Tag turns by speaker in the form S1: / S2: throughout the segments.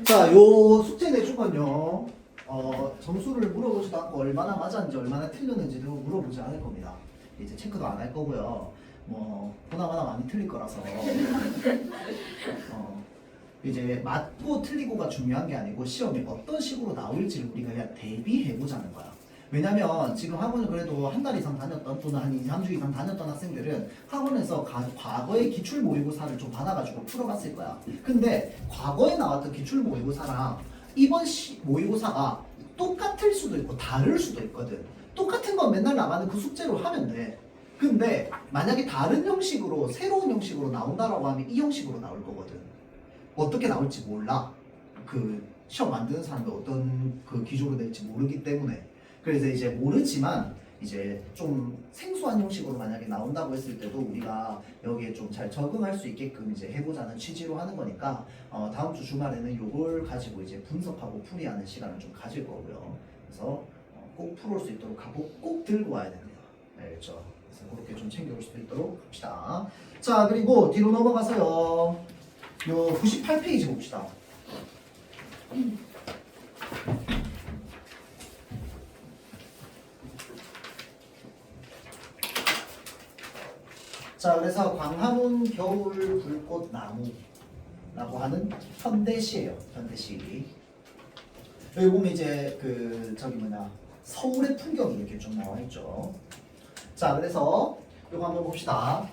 S1: 자, 요 숙제 내준 건요. 점수를 물어보지도 않고 얼마나 맞았는지 얼마나 틀렸는지도 물어보지 않을 겁니다. 이제 체크도 안 할 거고요. 뭐 보나마나 많이 틀릴 거라서 이제 맞고 틀리고가 중요한 게 아니고 시험이 어떤 식으로 나올지를 우리가 그냥 대비해 보자는 거야. 왜냐면 지금 학원을 그래도 한 달 이상 다녔던 또는 한 2, 3주 이상 다녔던 학생들은 학원에서 과거의 기출 모의고사를 좀 받아가지고 풀어봤을 거야. 근데 과거에 나왔던 기출 모의고사랑 이번 모의고사가 똑같을 수도 있고 다를 수도 있거든. 똑같은 건 맨날 나가는 그 숙제로 하면 돼. 근데 만약에 다른 형식으로 새로운 형식으로 나온다라고 하면 이 형식으로 나올 거거든. 어떻게 나올지 몰라. 그 시험 만드는 사람도 어떤 그 기조로 낼지 모르기 때문에. 그래서 이제 모르지만 이제 좀 생소한 형식으로 만약에 나온다고 했을 때도 우리가 여기에 좀 잘 적응할 수 있게끔 이제 해보자는 취지로 하는 거니까 다음 주 주말에는 요걸 가지고 이제 분석하고 풀이하는 시간을 좀 가질 거고요. 그래서 꼭 풀을 수 있도록 하고 꼭 들고 와야 됩니다. 알겠죠? 그래서 그렇게 좀 챙겨올 수 있도록 합시다. 자, 그리고 뒤로 넘어가서요. 요 98페이지 봅시다. 자, 그래서 광화문 겨울 불꽃 나무라고 하는 현대시예요. 현대시. 여기 보면 이제 그 서울의 풍경이 이렇게 좀 나와 있죠. 자, 그래서 이거 한번 봅시다.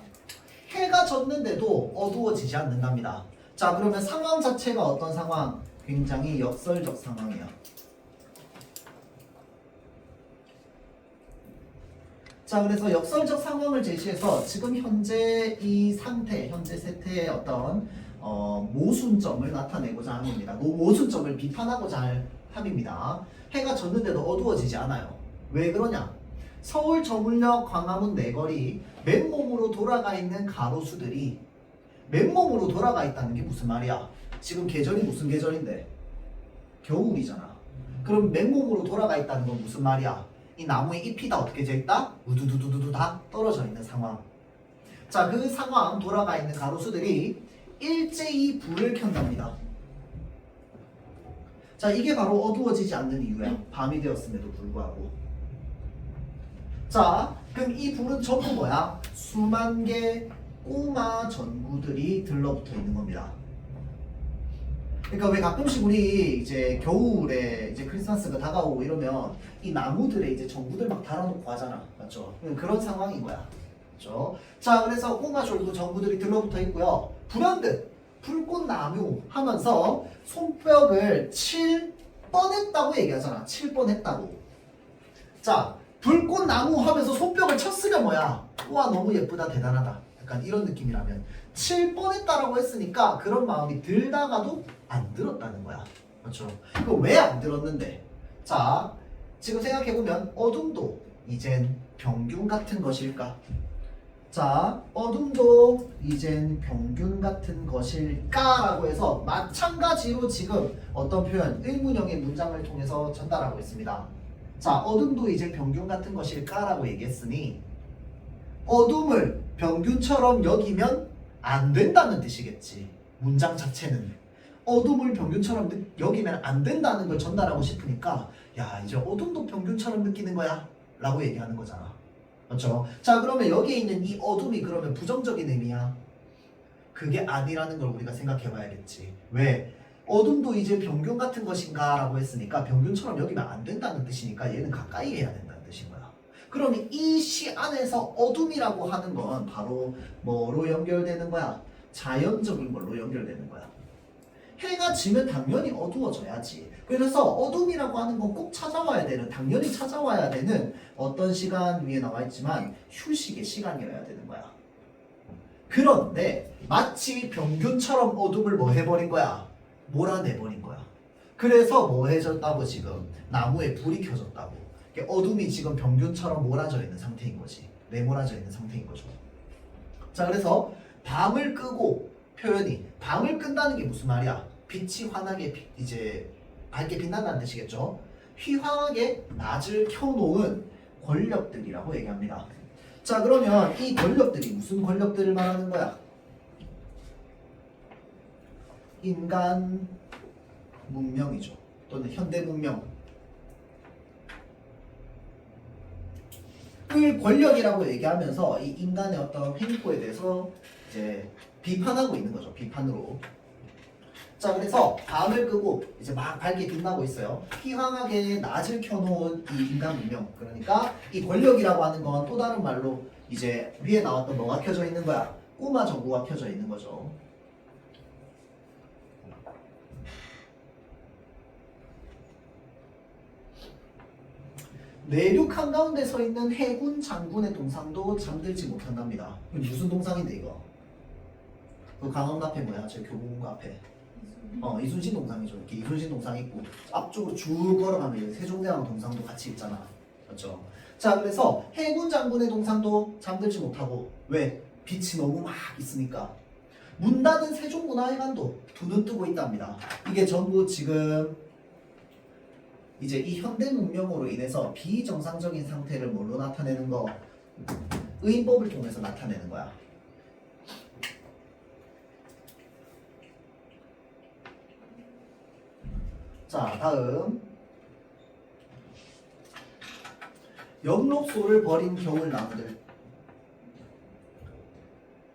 S1: 해가 졌는데도 어두워지지 않는답니다. 자, 그러면 상황 자체가 어떤 상황? 굉장히 역설적 상황이에요. 자, 그래서 역설적 상황을 제시해서 지금 현재 이 상태, 현재 세태의 어떤 모순점을 나타내고자 합니다. 모순점을 비판하고자 할 합입니다. 해가 졌는데도 어두워지지 않아요. 왜 그러냐? 서울 저물역 광화문 내거리 맨몸으로 돌아가 있는 가로수들이 맨몸으로 돌아가 있다는 게 무슨 말이야? 지금 계절이 무슨 계절인데? 겨울이잖아. 그럼 맨몸으로 돌아가 있다는 건 무슨 말이야? 이 나무의 잎이 다 어떻게 돼 있다? 우두두두두두 다 떨어져 있는 상황. 자, 그 상황 돌아가 있는 가로수들이 일제히 불을 켠답니다. 자, 이게 바로 어두워지지 않는 이유야. 밤이 되었음에도 불구하고. 자, 그럼 이 불은 전부 뭐야? 수만 개 꼬마 전구들이 들러붙어 있는 겁니다. 그러니까 왜 가끔씩 우리 이제 겨울에 이제 크리스마스가 다가오고 이러면 이 나무들에 이제 전구들 막 달아놓고 하잖아. 맞죠? 그런 상황인 거야. 그렇죠? 자, 그래서 꼬마 전구들이 들러붙어 있고요. 불현듯 불꽃나무 하면서 손뼉을 칠 뻔했다고 얘기하잖아. 칠 뻔했다고. 자, 불꽃나무 하면서 손뼉을 쳤으면 뭐야? 우와, 너무 예쁘다, 대단하다. 약간 이런 느낌이라면 칠 뻔했다라고 했으니까 그런 마음이 들다가도 안 들었다는 거야. 그렇죠? 이거 왜 안 들었는데? 자, 지금 생각해보면 어둠도 이젠 병균 같은 것일까? 자, 어둠도 이젠 병균 같은 것일까라고 해서 마찬가지로 지금 어떤 표현, 의문형의 문장을 통해서 전달하고 있습니다. 자, 어둠도 이젠 병균 같은 것일까라고 얘기했으니 어둠을 병균처럼 여기면 안 된다는 뜻이겠지. 문장 자체는 어둠을 병균처럼 여기면 안 된다는 걸 전달하고 싶으니까 야, 이제 어둠도 병균처럼 느끼는 거야 라고 얘기하는 거잖아. 그렇죠? 자, 그러면 여기에 있는 이 어둠이 그러면 부정적인 의미야? 그게 아니라는 걸 우리가 생각해 봐야겠지. 왜? 어둠도 이제 병균 같은 것인가 라고 했으니까 병균처럼 여기면 안 된다는 뜻이니까 얘는 가까이 해야 된다는 뜻인 거야. 그러면 이 시 안에서 어둠이라고 하는 건 바로 뭐로 연결되는 거야? 자연적인 걸로 연결되는 거야. 해가 지면 당연히 어두워져야지. 그래서 어둠이라고 하는 건 꼭 찾아와야 되는, 당연히 찾아와야 되는 어떤 시간 위에 나와 있지만 휴식의 시간이어야 되는 거야. 그런데 마치 병균처럼 어둠을 뭐 해버린 거야? 몰아내버린 거야. 그래서 뭐 해졌다고 지금? 나무에 불이 켜졌다고. 어둠이 지금 병균처럼 몰아져 있는 상태인 거지. 내몰아져 있는 상태인 거죠. 자, 그래서 밤을 끄고 표현이 밤을 끈다는 게 무슨 말이야? 빛이 환하게 이제 밝게 빛난다는 뜻이겠죠. 휘황하게 낮을 켜놓은 권력들이라고 얘기합니다. 자, 그러면 이 권력들이 무슨 권력들을 말하는 거야? 인간, 문명이죠. 또는 현대 문명. 을 권력이라고 얘기하면서 이 인간의 어떤 행보에 대해서 이제 비판하고 있는 거죠. 비판으로. 자, 그래서 밤을 끄고 이제 막 밝게 빛나고 있어요. 희망하게 낮을 켜놓은 이 인간 문명. 그러니까 이 권력이라고 하는 건 또 다른 말로 이제 위에 나왔던 뭐가 켜져 있는 거야? 꼬마 전구가 켜져 있는 거죠. 내륙 한가운데 서 있는 해군 장군의 동상도 잠들지 못한답니다. 무슨 동상인데 이거? 그 강원 앞에 뭐야? 저 교보문고 앞에. 이순신 동상이죠. 이렇게 이순신 동상이 있고 앞쪽으로 쭉 걸어가면 세종대왕 동상도 같이 있잖아. 맞죠? 자, 그래서 해군 장군의 동상도 잠들지 못하고 왜? 빛이 너무 막 있으니까. 문 닫은 세종문화회관도 두 눈 뜨고 있답니다. 이게 전부 지금 이제 이 현대 문명으로 인해서 비정상적인 상태를 뭘로 나타내는 거? 의인법을 통해서 나타내는 거야. 자, 다음. 엽록소를 버린 겨울나무들.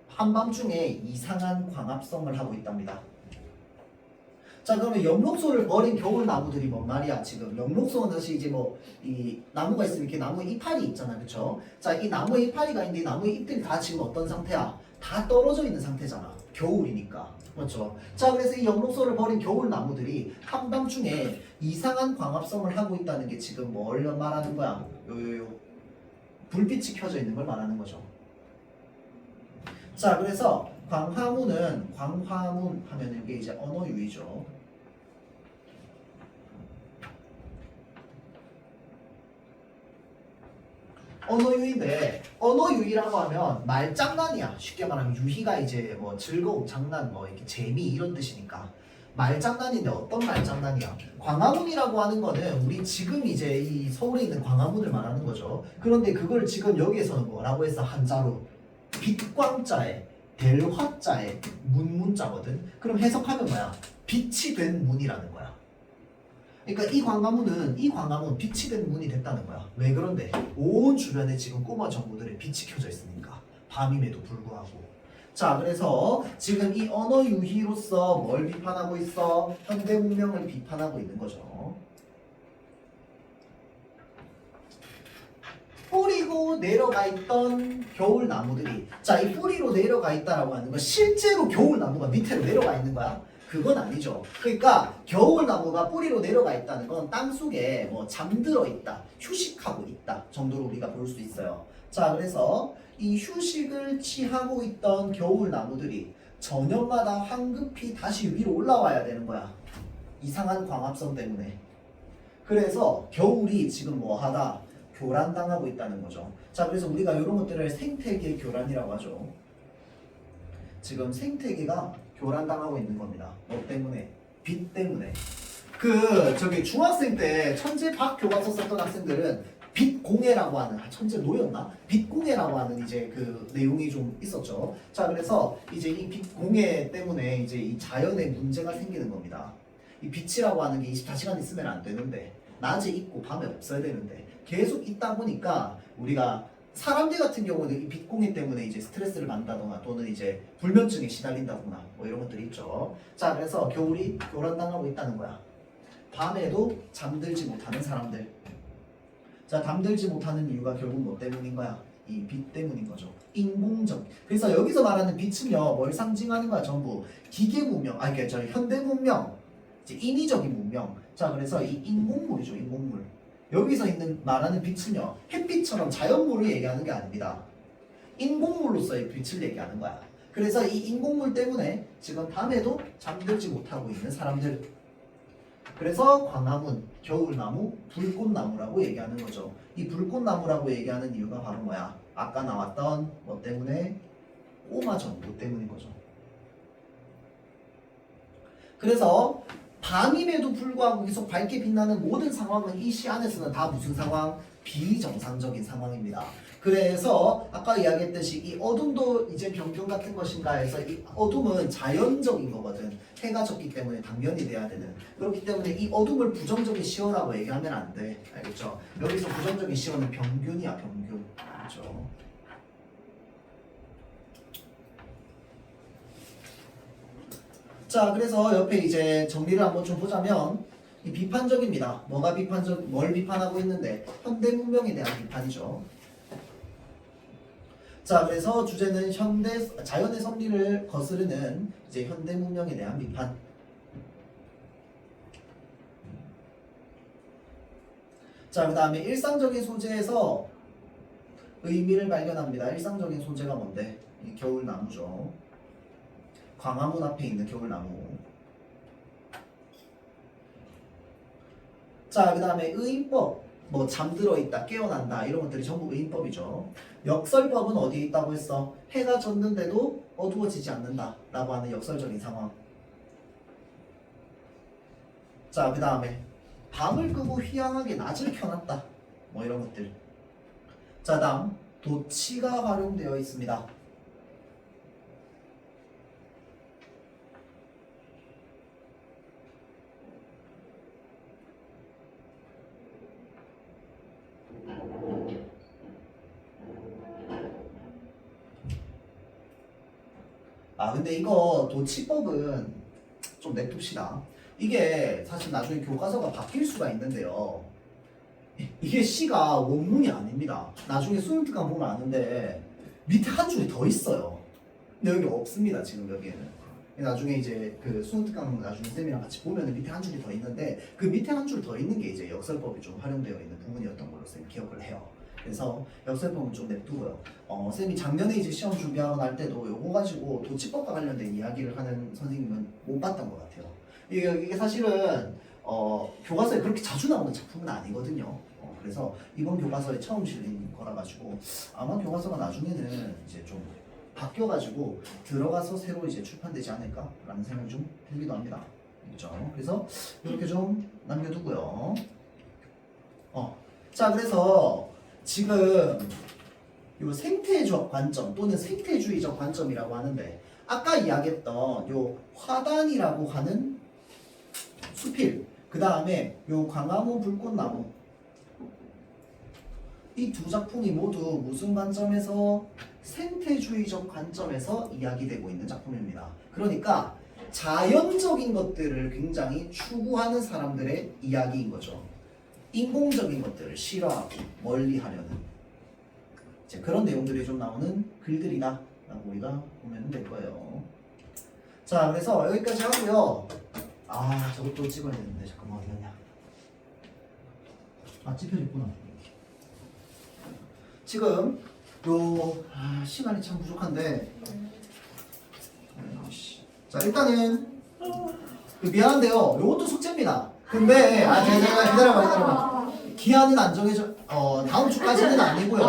S1: 한밤중에 이상한 광합성을 하고 있답니다. 자, 그러면 엽록소를 버린 겨울나무들이 뭔 말이야? 지금 엽록소는 사실 이제 뭐 이 나무가 있으면 이렇게 나무 이파리 있잖아, 그쵸? 자, 이 나무 이파리가 있는데 이 나무 잎들이 다 지금 어떤 상태야? 다 떨어져 있는 상태잖아. 겨울이니까. 맞죠? 자, 그래서 이 엽록소를 버린 겨울나무들이 한밤중에 이상한 광합성을 하고 있다는 게 지금 뭘 말하는 거야? 요 불빛이 켜져 있는 걸 말하는 거죠. 자, 그래서 광화문 하면 이게 이제 언어유희죠. 언어유희인데 언어유희라고 하면 말장난이야. 쉽게 말하면 유희가 이제 뭐 즐거움, 장난, 뭐 이렇게 재미 이런 뜻이니까 말장난인데 어떤 말장난이야? 광화문이라고 하는 거는 우리 지금 이제 이 서울에 있는 광화문을 말하는 거죠. 그런데 그걸 지금 여기에서는 뭐라고 했어? 한자로 빛광자에 델화자에 문자거든. 그럼 해석하면 뭐야? 빛이 된 문이라는 거야. 그러니까 이 광화문 빛이 된 문이 됐다는 거야. 왜 그런데? 온 주변에 지금 꼬마 전구들의 빛이 켜져 있으니까 밤임에도 불구하고. 자, 그래서 지금 이 언어 유희로서 뭘 비판하고 있어? 현대 문명을 비판하고 있는 거죠. 뿌리고 내려가 있던 겨울나무들이, 자, 이 뿌리로 내려가 있다라고 하는 건 실제로 겨울나무가 밑으로 내려가 있는 거야? 그건 아니죠. 그러니까 겨울나무가 뿌리로 내려가 있다는 건 땅속에 뭐 잠들어 있다, 휴식하고 있다 정도로 우리가 볼 수 있어요. 자, 그래서 이 휴식을 취하고 있던 겨울나무들이 저녁마다 황급히 다시 위로 올라와야 되는 거야. 이상한 광합성 때문에. 그래서 겨울이 지금 뭐하다? 교란당하고 있다는 거죠. 자, 그래서 우리가 이런 것들을 생태계 교란이라고 하죠. 지금 생태계가 교란당하고 있는 겁니다. 뭐 때문에? 빛 때문에. 저기 중학생 때 천재학 교과서 썼던 학생들은 빛공해라고 하는, 천재 노였나? 빛공해라고 하는 이제 그 내용이 좀 있었죠. 자, 그래서 이제 이 빛공해 때문에 이제 이 자연에 문제가 생기는 겁니다. 이 빛이라고 하는 게 24시간 있으면 안 되는데, 낮에 있고 밤에 없어야 되는데 계속 있다 보니까 우리가 사람들 같은 경우는 이 빛공해 때문에 이제 스트레스를 받는다거나 또는 이제 불면증에 시달린다거나 뭐 이런 것들이 있죠. 자, 그래서 겨울이 교란당하고 있다는 거야. 밤에도 잠들지 못하는 사람들. 자, 잠들지 못하는 이유가 결국 뭐 때문인 거야? 이 빛 때문인 거죠. 인공적. 그래서 여기서 말하는 빛은요, 뭘 상징하는 거야? 전부 기계 문명, 그러니까 저 현대 문명, 이제 인위적인 문명. 자, 그래서 이 인공물이죠, 인공물. 여기서 있는 말하는 빛은요, 햇빛처럼 자연물을 얘기하는 게 아닙니다. 인공물로서의 빛을 얘기하는 거야. 그래서 이 인공물 때문에 지금 밤에도 잠들지 못하고 있는 사람들. 그래서 광화문, 겨울나무, 불꽃나무라고 얘기하는 거죠. 이 불꽃나무라고 얘기하는 이유가 바로 뭐야? 아까 나왔던 뭐 때문에? 꼬마 전구 때문인 거죠. 그래서 밤임에도 불구하고 계속 밝게 빛나는 모든 상황은 이 시 안에서는 다 무슨 상황? 비정상적인 상황입니다. 그래서 아까 이야기했듯이 이 어둠도 이제 평균 같은 것인가 해서 이 어둠은 자연적인 거거든. 해가 졌기 때문에 당연히 돼야 되는. 그렇기 때문에 이 어둠을 부정적인 시어라고 얘기하면 안 돼. 알겠죠? 여기서 부정적인 시어는 평균이야, 평균. 그렇죠? 자, 그래서 옆에 이제 정리를 한번 좀 보자면 이 비판적입니다. 뭐가 뭘 비판하고 있는데 현대 문명에 대한 비판이죠. 자, 그래서 주제는 자연의 섭리를 거스르는 이제 현대 문명에 대한 비판. 자, 그 다음에 일상적인 소재에서 의미를 발견합니다. 일상적인 소재가 뭔데? 이 겨울나무죠. 광화문 앞에 있는 겨울나무. 자, 그 다음에 의인법. 뭐 잠들어 있다, 깨어난다 이런 것들이 전부 의인법이죠. 역설법은 어디에 있다고 했어? 해가 졌는데도 어두워지지 않는다 라고 하는 역설적인 상황. 자, 그 다음에 밤을 끄고 희한하게 낮을 켜놨다 뭐 이런 것들. 자, 다음 도치가 활용되어 있습니다. 아, 근데 이거 도치법은 좀 냅둡시다. 이게 사실 나중에 교과서가 바뀔 수가 있는데요. 이게 시가 원문이 아닙니다. 나중에 수능 특강 보면 아는데 밑에 한 줄이 더 있어요. 근데 여기 없습니다. 지금 여기에는. 나중에 이제 그 수능 특강 나중에 쌤이랑 같이 보면은 밑에 한 줄이 더 있는데 그 밑에 한 줄 더 있는 게 이제 역설법이 좀 활용되어 있는 부분이었던 걸로 쌤 기억을 해요. 그래서 역설법은 좀 냅두고요. 쌤이 작년에 이제 시험 준비하고 날 때도 요거 가지고 도치법과 관련된 이야기를 하는 선생님은 못 봤던 것 같아요. 이게 사실은 교과서에 그렇게 자주 나오는 작품은 아니거든요. 그래서 이번 교과서에 처음 실린 거라 가지고 아마 교과서가 나중에는 이제 좀 바뀌어가지고 들어가서 새로 이제 출판되지 않을까라는 생각이 좀 들기도 합니다. 그렇죠? 그래서 이렇게 좀 남겨두고요. 자, 그래서 지금 요 생태적 관점 또는 생태주의적 관점이라고 하는데 아까 이야기했던 요 화단이라고 하는 수필, 그 다음에 요 광화문 불꽃나무, 이 두 작품이 모두 무슨 관점에서? 생태주의적 관점에서 이야기되고 있는 작품입니다. 그러니까 자연적인 것들을 굉장히 추구하는 사람들의 이야기인 거죠. 인공적인 것들을 싫어하고 멀리하려는 이제 그런 내용들이 좀 나오는 글들이다 라고 우리가 보면 될 거예요. 자, 그래서 여기까지 하고요. 아, 저것도 찍어야 되는데 잠깐만 어디 갔냐. 아, 찍혀졌구나. 지금 시간이 참 부족한데 자, 일단은 미안한데요, 요것도 숙제입니다. 근데 제가 기다려봐. 기한은 안 정해져. 다음 주까지는 아니고요.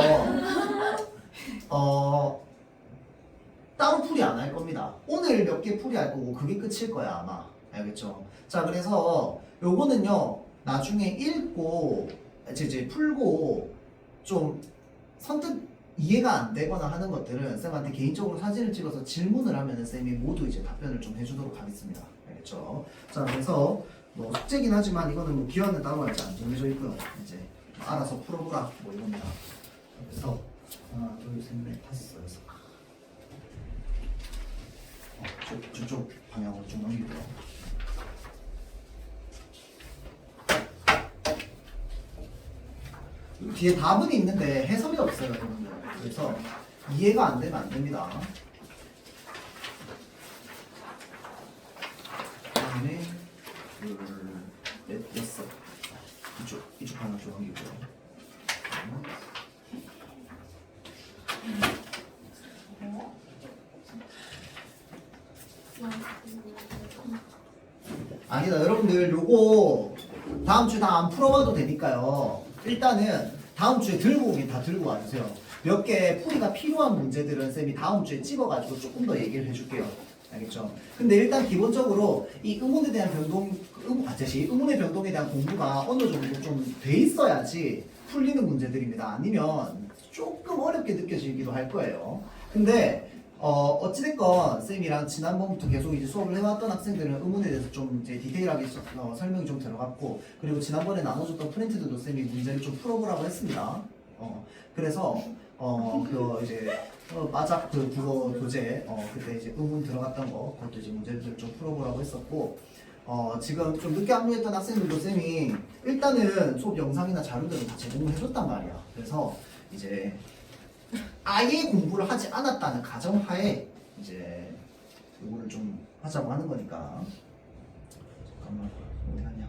S1: 따로 풀이 안 할 겁니다. 오늘 몇 개 풀이 할 거고 그게 끝일 거야 아마. 알겠죠? 자, 그래서 요거는요 나중에 읽고 이제 풀고 좀 선뜻 이해가 안 되거나 하는 것들은 쌤한테 개인적으로 사진을 찍어서 질문을 하면은 쌤이 모두 이제 답변을 좀 해주도록 하겠습니다. 알겠죠? 자, 그래서 뭐 숙제긴 하지만 이거는 뭐 기한은 따로 아직 안 정해져 있고요. 이제 알아서 풀어보라 뭐 이겁니다. 그래서 하나, 둘, 셋, 넷, 다섯, 여섯. 저쪽 방향으로 좀 넘기고요. 뒤에 답은 있는데 해석이 없어요, 여러분들. 그래서 이해가 안 되면 안 됩니다. 다음에 둘, 넷, 여섯. 이쪽 방향 좀 넘기고요. 아니다, 여러분들 요거 다음 주에 다 안 풀어봐도 되니까요. 일단은 다음 주에 들고 오긴 다 들고 와주세요. 몇 개 풀이가 필요한 문제들은 쌤이 다음 주에 찍어가지고 조금 더 얘기를 해줄게요. 알겠죠? 근데 일단 기본적으로 이 의문에 대한 의문의 변동에 대한 공부가 어느 정도 좀 돼 있어야지 풀리는 문제들입니다. 아니면 조금 어렵게 느껴지기도 할 거예요. 근데 어찌됐건 쌤이랑 지난번부터 계속 이제 수업을 해왔던 학생들은 의문에 대해서 좀 이제 디테일하게 설명이 좀 들어갔고, 그리고 지난번에 나눠줬던 프린트들도 쌤이 문제를 좀 풀어보라고 했습니다. 그래서 그 이제 마작 그 국어 교재 그때 이제 의문 들어갔던 거 그것도 이제 문제들 좀 풀어보라고 했었고, 지금 좀 늦게 합류했던 학생들도 쌤이 일단은 수업 영상이나 자료들을 다 제공을 해줬단 말이야. 그래서 이제 아예 공부를 하지 않았다는 가정하에 이제 이거를 좀 하자고 하는 거니까. 잠깐만 어디 갔냐?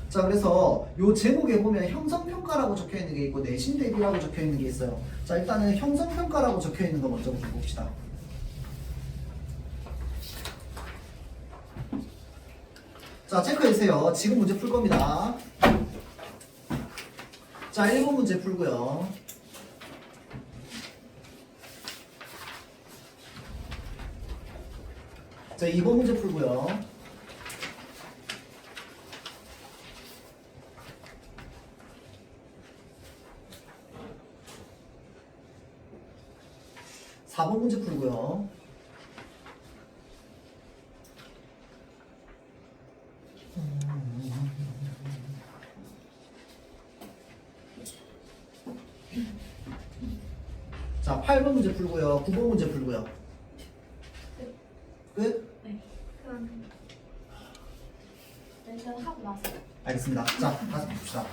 S1: 자, 그래서 요 제목에 보면 형성평가라고 적혀 있는 게 있고 내신 대비라고 적혀 있는 게 있어요. 자, 일단은 형성평가라고 적혀 있는 거 먼저 좀 봅시다. 자, 체크해주세요. 지금 문제 풀 겁니다. 자, 1번 문제 풀고요. 자, 2번 문제 풀고요. 사 번 문제 풀고요. 자, 8번 문제 풀고요. 9번 문제 풀고요. 끝?
S2: 네. 그럼 일단 하고 나서.
S1: 알겠습니다. 자, 다시 봅시다.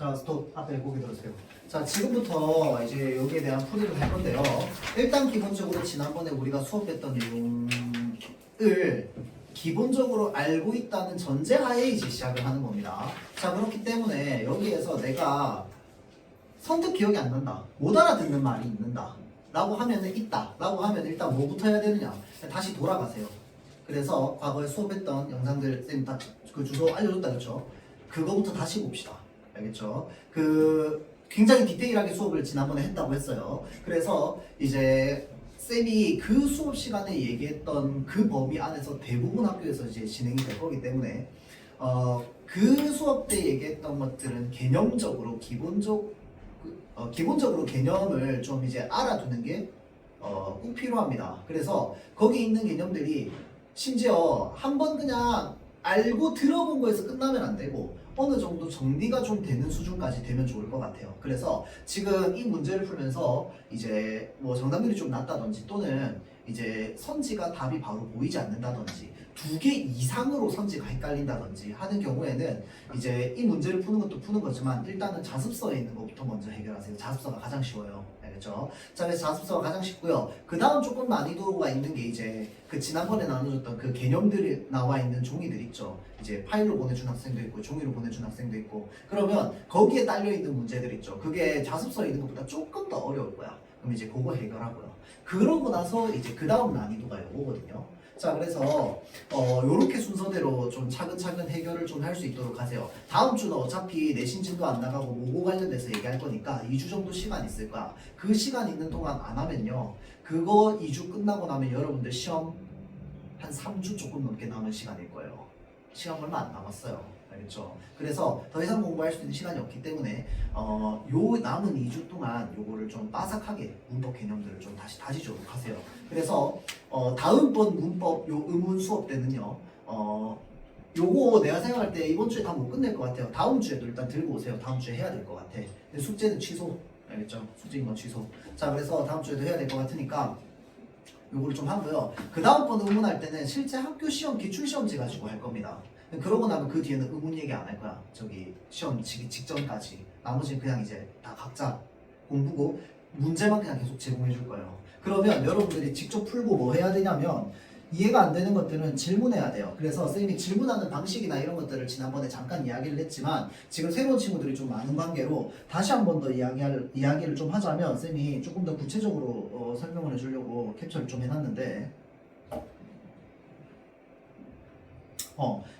S1: 자, 스톱. 앞에 고개 들으세요. 자, 지금부터 이제 여기에 대한 풀이를 할 건데요. 일단 기본적으로 지난번에 우리가 수업했던 내용을 기본적으로 알고 있다는 전제하에 이제 시작을 하는 겁니다. 자, 그렇기 때문에 여기에서 내가 선뜻 기억이 안 난다, 못 알아듣는 말이 있는다 라고 하면은 있다 라고 하면 일단 뭐부터 해야 되느냐, 다시 돌아가세요. 그래서 과거에 수업했던 영상들 쌤 다 그 주소 알려줬다 그랬죠. 그거부터 다시 봅시다. 알겠죠? 굉장히 디테일하게 수업을 지난번에 했다고 했어요. 그래서 이제 쌤이 그 수업 시간에 얘기했던 그 범위 안에서 대부분 학교에서 이제 진행이 될 거기 때문에 그 수업 때 얘기했던 것들은 개념적으로 기본적으로 개념을 좀 이제 알아두는 게 꼭 필요합니다. 그래서 거기 있는 개념들이 심지어 한번 그냥 알고 들어본 거에서 끝나면 안 되고 어느 정도 정리가 좀 되는 수준까지 되면 좋을 것 같아요. 그래서 지금 이 문제를 풀면서 이제 뭐 정답률이 좀 낮다든지 또는 이제 선지가 답이 바로 보이지 않는다든지 2개 이상으로 선지가 헷갈린다든지 하는 경우에는 이제 이 문제를 푸는 것도 푸는 거지만 일단은 자습서에 있는 것부터 먼저 해결하세요. 자습서가 가장 쉬워요. 알겠죠? 자, 그래서 자습서가 가장 쉽고요. 그 다음 조금 난이도가 있는 게 이제 그 지난번에 나눠줬던 그 개념들이 나와 있는 종이들 있죠. 이제 파일로 보내준 학생도 있고 종이로 보내준 학생도 있고 그러면 거기에 딸려있는 문제들 있죠. 그게 자습서에 있는 것보다 조금 더 어려울 거야. 그럼 이제 그거 해결하고요. 그러고 나서 이제 그 다음 난이도가 이거거든요. 자, 그래서 요렇게 순서대로 좀 차근차근 해결을 좀 할 수 있도록 하세요. 다음 주는 어차피 내신진도 안 나가고 모고 관련돼서 얘기할 거니까 2주 정도 시간 있을 거야. 그 시간 있는 동안 안 하면요, 그거 2주 끝나고 나면 여러분들 시험 한 3주 조금 넘게 남은 시간일 거예요. 시험 얼마 안 남았어요. 알겠죠? 그래서 더 이상 공부할 수 있는 시간이 없기 때문에 요 남은 2주 동안 요거를 좀 빠삭하게 문법 개념들을 좀 다시 다지도록 하세요. 그래서 다음번 문법 요 의문 수업 때는요, 요거 내가 생각할 때 이번 주에 다 못 끝낼 것 같아요. 다음 주에도 일단 들고 오세요. 다음 주에 해야 될 것 같아. 근데 숙제는 취소. 알겠죠? 숙제인 건 취소. 자, 그래서 다음 주에도 해야 될 것 같으니까 요거를 좀 하고요. 그 다음번 의문할 때는 실제 학교 시험 기출시험지 가지고 할 겁니다. 그러고 나면 그 뒤에는 의문 얘기 안 할 거야. 저기 시험 직전까지. 나머지는 그냥 이제 다 각자 공부고 문제만 그냥 계속 제공해 줄 거예요. 그러면 여러분들이 직접 풀고 뭐 해야 되냐면 이해가 안 되는 것들은 질문해야 돼요. 그래서 선생님이 질문하는 방식이나 이런 것들을 지난번에 잠깐 이야기를 했지만 지금 새로운 친구들이 좀 많은 관계로 다시 한 번 더 이야기를 좀 하자면 쌤이 조금 더 구체적으로 설명을 해주려고 캡처를 좀 해놨는데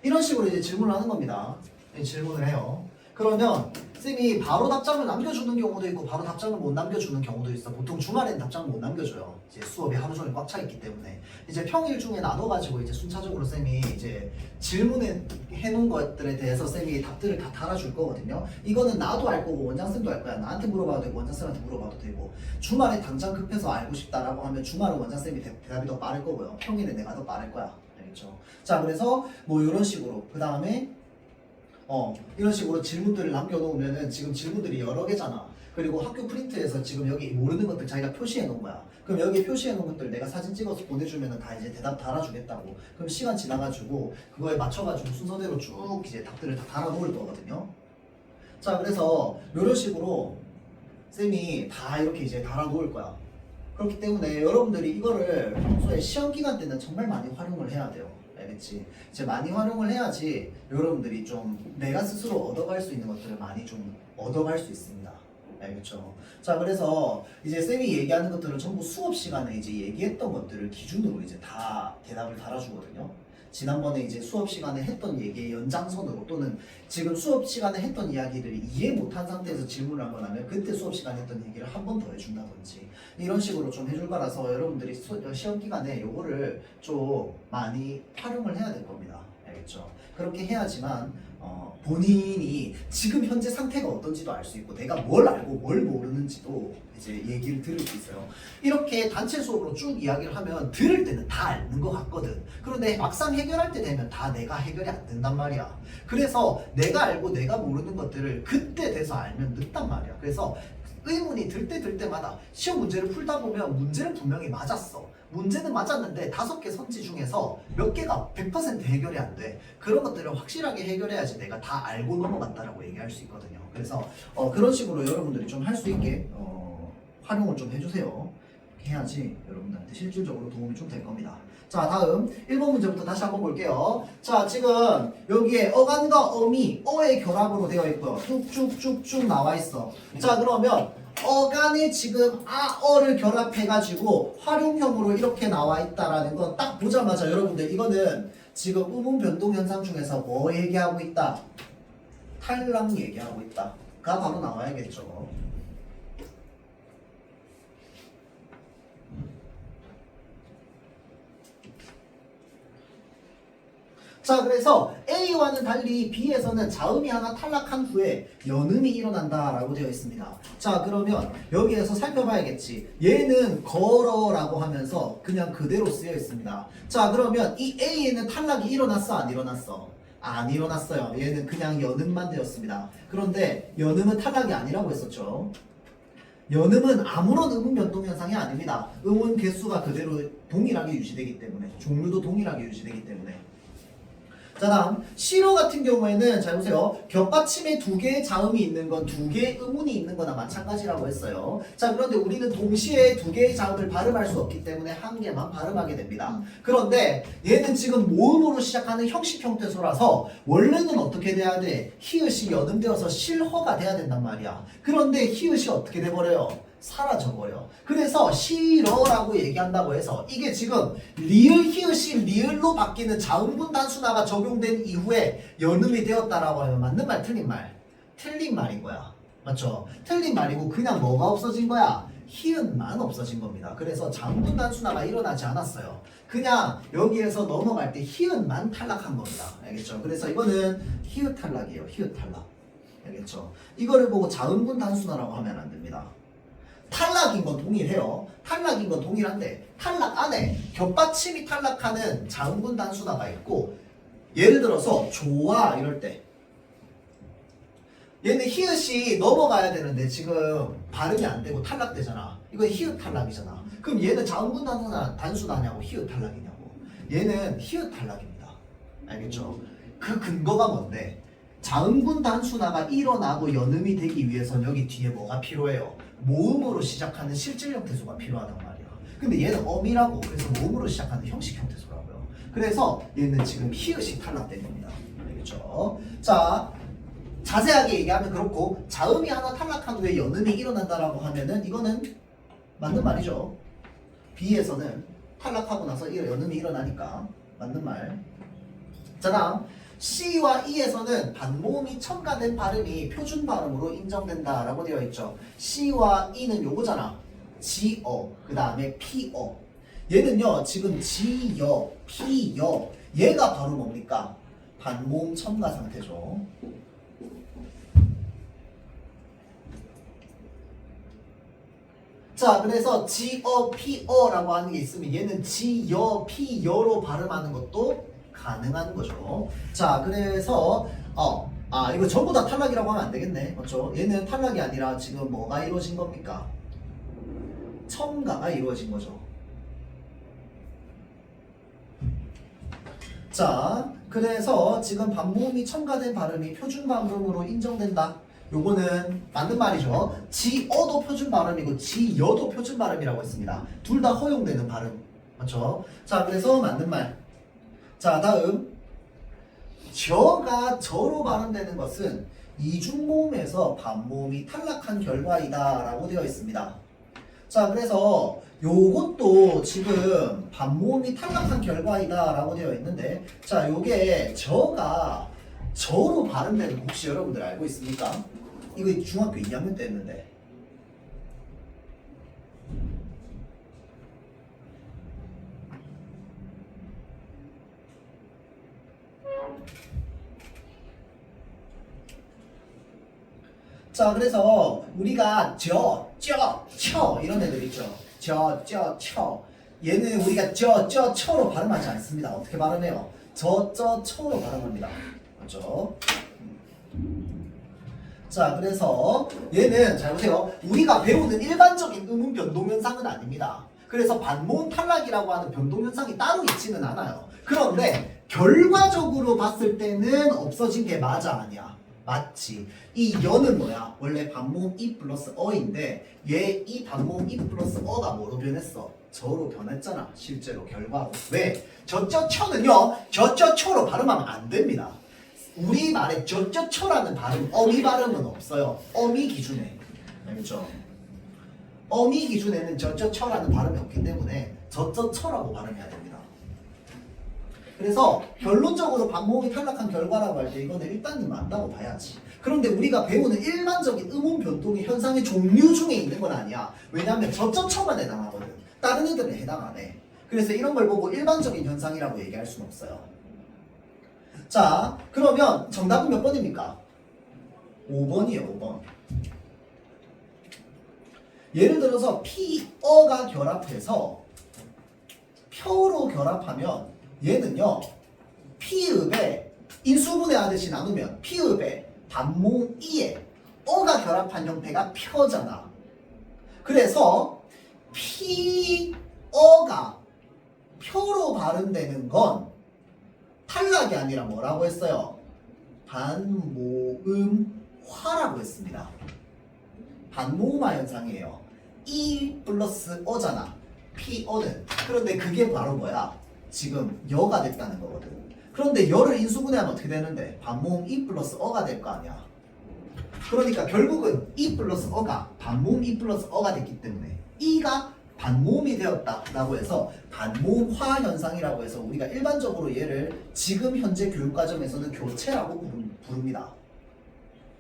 S1: 이런 식으로 이제 질문을 하는 겁니다. 질문을 해요. 그러면 쌤이 바로 답장을 남겨주는 경우도 있고 바로 답장을 못 남겨주는 경우도 있어. 보통 주말엔 답장을 못 남겨줘요. 이제 수업이 하루 종일 꽉 차 있기 때문에 이제 평일 중에 나눠가지고 이제 순차적으로 쌤이 이제 질문해 놓은 것들에 대해서 쌤이 답들을 다 달아줄 거거든요. 이거는 나도 알 거고 원장쌤도 알 거야. 나한테 물어봐도 되고 원장쌤한테 물어봐도 되고 주말에 당장 급해서 알고 싶다라고 하면 주말은 원장쌤이 대답이 더 빠를 거고요. 평일에 내가 더 빠를 거야. 알겠죠? 자, 그래서 뭐 이런 식으로 그 다음에 이런 식으로 질문들을 남겨놓으면은 지금 질문들이 여러 개잖아. 그리고 학교 프린트에서 지금 여기 모르는 것들 자기가 표시해 놓은 거야. 그럼 여기 표시해 놓은 것들 내가 사진 찍어서 보내주면은 다 이제 대답 달아주겠다고. 그럼 시간 지나가지고 그거에 맞춰가지고 순서대로 쭉 이제 답들을 다 달아놓을 거거든요. 자, 그래서 이런 식으로 쌤이 다 이렇게 이제 달아놓을 거야. 그렇기 때문에 여러분들이 이거를 평소에 시험 기간 때는 정말 많이 활용을 해야 돼요. 알겠지? 이제 많이 활용을 해야지 여러분들이 좀 내가 스스로 얻어갈 수 있는 것들을 많이 좀 얻어갈 수 있습니다. 알겠죠? 자, 그래서 이제 쌤이 얘기하는 것들은 전부 수업 시간에 이제 얘기했던 것들을 기준으로 이제 다 대답을 달아주거든요. 지난번에 이제 수업 시간에 했던 얘기의 연장선으로 또는 지금 수업 시간에 했던 이야기들을 이해 못한 상태에서 질문을 한 거라면 그때 수업 시간에 했던 얘기를 한 번 더 해준다든지 이런 식으로 좀 해줄 거라서 여러분들이 시험 기간에 요거를 좀 많이 활용을 해야 될 겁니다. 알겠죠? 그렇게 해야지만 본인이 지금 현재 상태가 어떤지도 알 수 있고 내가 뭘 알고 뭘 모르는지도 이제 얘기를 들을 수 있어요. 이렇게 단체 수업으로 쭉 이야기를 하면 들을 때는 다 아는 것 같거든. 그런데 막상 해결할 때 되면 다 내가 해결이 안 된단 말이야. 그래서 내가 알고 내가 모르는 것들을 그때 돼서 알면 늦단 말이야. 그래서 의문이 들 때마다 시험 문제를 풀다 보면 문제는 분명히 맞았어. 문제는 맞았는데 5개 선지 중에서 몇 개가 100% 해결이 안 돼. 그런 것들을 확실하게 해결해야지 내가 다 알고 넘어갔다라고 얘기할 수 있거든요. 그래서 그런 식으로 여러분들이 좀 할 수 있게 활용을 좀 해주세요. 해야지 여러분들한테 실질적으로 도움이 좀 될 겁니다. 자, 다음 1번 문제부터 다시 한번 볼게요. 자, 지금 여기에 어간과 어미, 어의 결합으로 되어 있고요. 쭉쭉쭉쭉 나와 있어. 자, 그러면 어간에 지금 어를 결합해가지고 활용형으로 이렇게 나와 있다라는 건 딱 보자마자 여러분들 이거는 지금 의문 변동 현상 중에서 뭐 얘기하고 있다? 탈락 얘기하고 있다. 가 바로 나와야겠죠. 자, 그래서 A와는 달리 B에서는 자음이 하나 탈락한 후에 연음이 일어난다라고 되어 있습니다. 자, 그러면 여기에서 살펴봐야겠지. 얘는 걸어라고 하면서 그냥 그대로 쓰여 있습니다. 자, 그러면 이 A에는 탈락이 일어났어, 안 일어났어? 안 일어났어요. 얘는 그냥 연음만 되었습니다. 그런데 연음은 탈락이 아니라고 했었죠. 연음은 아무런 의문 변동 현상이 아닙니다. 음운 개수가 그대로 동일하게 유지되기 때문에, 종류도 동일하게 유지되기 때문에. 자, 다음 시로 같은 경우에는 잘 보세요. 겹받침에 2개의 자음이 있는 건 2개의 음운이 있는 거나 마찬가지라고 했어요. 자, 그런데 우리는 동시에 2개의 자음을 발음할 수 없기 때문에 1개만 발음하게 됩니다. 그런데 얘는 지금 모음으로 시작하는 형식 형태소라서 원래는 어떻게 돼야 돼? 히읗이 연음되어서 실허가 돼야 된단 말이야. 그런데 히읗이 어떻게 돼버려요? 사라져버려. 그래서 싫어라고 얘기한다고 해서 이게 지금 리을 히읗이 리을로 바뀌는 자음분 단순화가 적용된 이후에 연음이 되었다라고 하면 맞는 말 틀린 말? 틀린 말인 거야. 맞죠? 틀린 말이고 그냥 뭐가 없어진 거야? 히읗만 없어진 겁니다. 그래서 자음분 단순화가 일어나지 않았어요. 그냥 여기에서 넘어갈 때 히읗만 탈락한 겁니다. 알겠죠? 그래서 이거는 히읗 탈락이에요. 히읗 탈락. 알겠죠? 이거를 보고 자음분 단순화라고 하면 안 됩니다. 탈락인 건 동일해요. 탈락인 건 동일한데 탈락 안에 겹받침이 탈락하는 자음분 단순화가 있고, 예를 들어서 좋아 이럴 때 얘는 히읗이 넘어가야 되는데 지금 발음이 안 되고 탈락되잖아. 이건 히읗 탈락이잖아. 그럼 얘는 자음분 단순화냐고 히읗 탈락이냐고? 얘는 히읗 탈락입니다. 알겠죠? 그 근거가 뭔데? 자음분 단순화가 일어나고 연음이 되기 위해서는 여기 뒤에 뭐가 필요해요? 모음으로 시작하는 실질 형태소가 필요하단 말이야. 근데 얘는 어미라고, 그래서 모음으로 시작하는 형식 형태소라고요. 그래서 얘는 지금 히읗이 탈락된 겁니다. 알겠죠? 자, 자세하게 얘기하면 그렇고, 자음이 하나 탈락한 후에 연음이 일어난다라고 하면은 이거는 맞는 말이죠. B에서는 탈락하고 나서 연음이 일어나니까 맞는 말. 자, 다음 C와 E에서는 반모음이 첨가된 발음이 표준 발음으로 인정된다라고 되어 있죠. C와 E는 요거잖아. 지어, 그 다음에 피어. 얘는요, 지금 지여, 피여. 얘가 바로 뭡니까? 반모음 첨가 상태죠. 자, 그래서 지어, 피어라고 하는 게 있으면 얘는 지여, 피여로 발음하는 것도 가능한 거죠. 자, 그래서 이거 전부 다 탈락이라고 하면 안 되겠네. 맞죠? 얘는 탈락이 아니라 지금 뭐가 이루어진 겁니까? 첨가가 이루어진 거죠. 자, 그래서 지금 반모음이 첨가된 발음이 표준 발음으로 인정된다. 요거는 맞는 말이죠. 지어도 표준 발음이고 지여도 표준 발음이라고 했습니다. 둘 다 허용되는 발음. 맞죠? 자, 그래서 맞는 말. 자, 다음 저가 저로 발음되는 것은 이중모음에서 반모음이 탈락한 결과이다 라고 되어 있습니다. 자, 그래서 요것도 지금 반모음이 탈락한 결과이다 라고 되어 있는데, 자, 요게 저가 저로 발음되는 거 혹시 여러분들 알고 있습니까? 이거 중학교 2학년 때 했는데. 자, 그래서 우리가 저, 이런 애들 있죠. 저. 얘는 우리가 저로 발음하지 않습니다. 어떻게 발음해요? 저로 발음합니다. 맞죠? 자, 그래서 얘는 잘 보세요. 우리가 배우는 일반적인 음운 변동 현상은 아닙니다. 그래서 반모음 탈락이라고 하는 변동 현상이 따로 있지는 않아요. 그런데 결과적으로 봤을 때는 없어진 게 맞아 아니야? 맞지. 이 여는 뭐야? 원래 반모음 이 플러스 어인데 얘 이 반모음 이 플러스 어가 뭐로 변했어? 저로 변했잖아. 실제로 결과로. 왜? 저쩌초는요. 저쩌초로 발음하면 안 됩니다. 우리말에 저쩌초라는 발음, 어미 발음은 없어요. 어미 기준에. 알겠죠? 어미 기준에는 저쩌초라는 발음이 없기 때문에 저쩌초라고 발음해야 됩니다. 그래서 결론적으로 반모음이 탈락한 결과라고 할 때 이거는 일단은 맞다고 봐야지. 그런데 우리가 배우는 일반적인 음운 변동의 현상의 종류 중에 있는 건 아니야. 왜냐하면 저쩌초만 해당하거든. 다른 애들은 해당 안 해. 그래서 이런 걸 보고 일반적인 현상이라고 얘기할 수는 없어요. 자, 그러면 정답은 몇 번입니까? 5번이에요, 5번. 예를 들어서 피어가 결합해서 표로 결합하면 얘는요, 피읍에 인수분해 하듯이 나누면 피읍에 반모음 이에 어가 결합한 형태가 표잖아. 그래서 피어가 표로 발음되는 건 탈락이 아니라 뭐라고 했어요? 반모음화라고 했습니다. 반모음화 현상이에요. 이 플러스 어잖아. 피어는. 그런데 그게 바로 뭐야? 지금 여가 됐다는 거거든. 그런데 여를 인수분해하면 어떻게 되는데? 반모음 이 플러스 어가 될 거 아니야. 그러니까 결국은 이 플러스 어가 반모음 이 플러스 어가 됐기 때문에 이가 반모음이 되었다라고 해서 반모음화 현상이라고 해서 우리가 일반적으로 얘를 지금 현재 교육과정에서는 교체라고 부릅니다.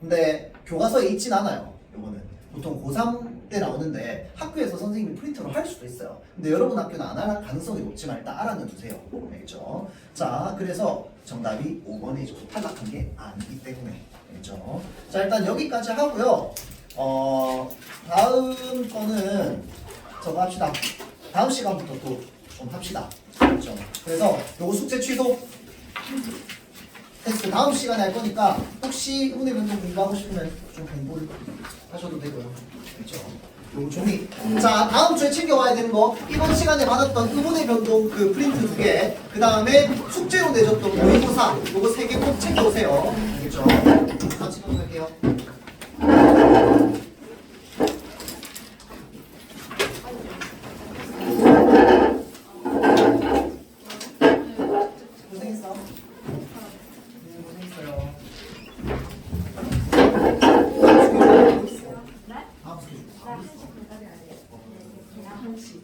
S1: 근데 교과서에 있진 않아요. 요거는 보통 고3 때 나오는데 학교에서 선생님이 프린트로 할 수도 있어요. 근데 여러분 학교는 안 할 가능성이 높지만 일단 알아는 두세요. 알겠죠? 자, 그래서 정답이 5번이 탈락한 게 아니기 때문에. 알겠죠? 자, 일단 여기까지 하고요. 다음 거는 저거 합시다. 다음 시간부터 또 좀 합시다. 그렇죠? 그래서 요거 숙제 취소. 테스트 다음 시간에 할 거니까 혹시 음운의 변동 공부하고 싶으면 좀 공부를 하셔도 되고요. 그렇죠? 요거 종이. 자, 다음 주에 챙겨와야 되는 거 이번 시간에 받았던 음운의 변동 그 프린트 2개, 그 다음에 숙제로 내줬던 모의고사 요거 3개 꼭 챙겨오세요. 알겠죠? 같이 보도록할게요. 고생했어. 고생했어요.
S2: 나 1시 반까지 안 돼. 그냥 1시.